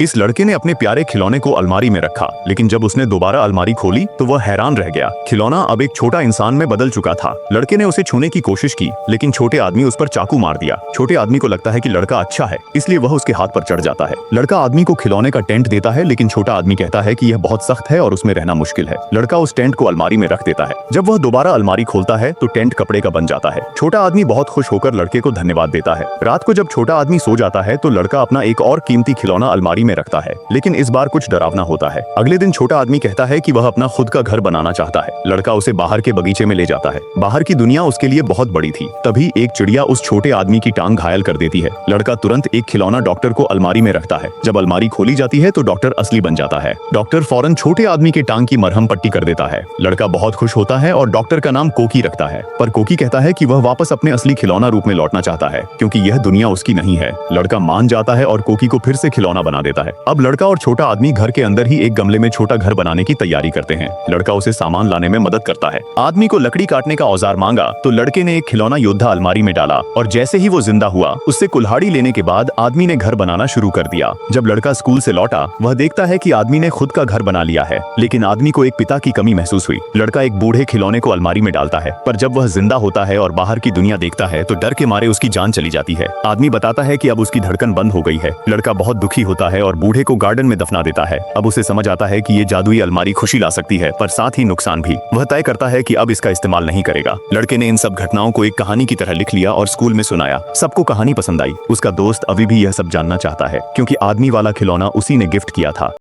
इस लड़के ने अपने प्यारे खिलौने को अलमारी में रखा, लेकिन जब उसने दोबारा अलमारी खोली तो वह हैरान रह गया। खिलौना अब एक छोटा इंसान में बदल चुका था। लड़के ने उसे छूने की कोशिश की, लेकिन छोटे आदमी उस पर चाकू मार दिया। छोटे आदमी को लगता है कि लड़का अच्छा है, इसलिए वह उसके हाथ पर चढ़ जाता है। लड़का आदमी को खिलौने का टेंट देता है, लेकिन छोटा आदमी कहता है कि यह बहुत सख्त है और उसमें रहना मुश्किल है। लड़का उस टेंट को अलमारी में रख देता है। जब वह दोबारा अलमारी खोलता है तो टेंट कपड़े का बन जाता है। छोटा आदमी बहुत खुश होकर लड़के को धन्यवाद देता है। रात को जब छोटा आदमी सो जाता है तो लड़का अपना एक और कीमती खिलौना अलमारी में रखता है, लेकिन इस बार कुछ डरावना होता है। अगले दिन छोटा आदमी कहता है कि वह अपना खुद का घर बनाना चाहता है। लड़का उसे बाहर के बगीचे में ले जाता है। बाहर की दुनिया उसके लिए बहुत बड़ी थी। तभी एक चिड़िया उस छोटे आदमी की टांग घायल कर देती है। लड़का तुरंत एक खिलौना डॉक्टर को अलमारी में रखता है। जब अलमारी खोली जाती है तो डॉक्टर असली बन जाता है। डॉक्टर फौरन छोटे आदमी के टांग की मरहम पट्टी कर देता है। लड़का बहुत खुश होता है और डॉक्टर का नाम कोकी रखता है। पर कोकी कहता है कि वह वापस अपने असली खिलौना रूप में लौटना चाहता है, क्योंकि यह दुनिया उसकी नहीं है। लड़का मान जाता है और कोकी को फिर से खिलौना बना देता है। अब लड़का और छोटा आदमी घर के अंदर ही एक गमले में छोटा घर बनाने की तैयारी करते हैं। लड़का उसे सामान लाने में मदद करता है। आदमी को लकड़ी काटने का औजार मांगा तो लड़के ने एक खिलौना योद्धा अलमारी में डाला, और जैसे ही वो जिंदा हुआ उससे कुल्हाड़ी लेने के बाद आदमी ने घर बनाना शुरू कर दिया। जब लड़का स्कूल से लौटा वह देखता है कि आदमी ने खुद का घर बना लिया है, लेकिन आदमी को एक पिता की कमी महसूस हुई। लड़का एक बूढ़े खिलौने को अलमारी में डालता है, पर जब वह जिंदा होता है और बाहर की दुनिया देखता है तो डर के मारे उसकी जान चली जाती है। आदमी बताता है कि अब उसकी धड़कन बंद हो गई है। लड़का बहुत दुखी होता है और बूढ़े को गार्डन में दफना देता है। अब उसे समझ आता है कि ये जादुई अलमारी खुशी ला सकती है, पर साथ ही नुकसान भी। वह तय करता है कि अब इसका इस्तेमाल नहीं करेगा। लड़के ने इन सब घटनाओं को एक कहानी की तरह लिख लिया और स्कूल में सुनाया। सबको कहानी पसंद आई। उसका दोस्त अभी भी यह सब जानना चाहता है, क्योंकि आदमी वाला खिलौना उसी ने गिफ्ट किया था।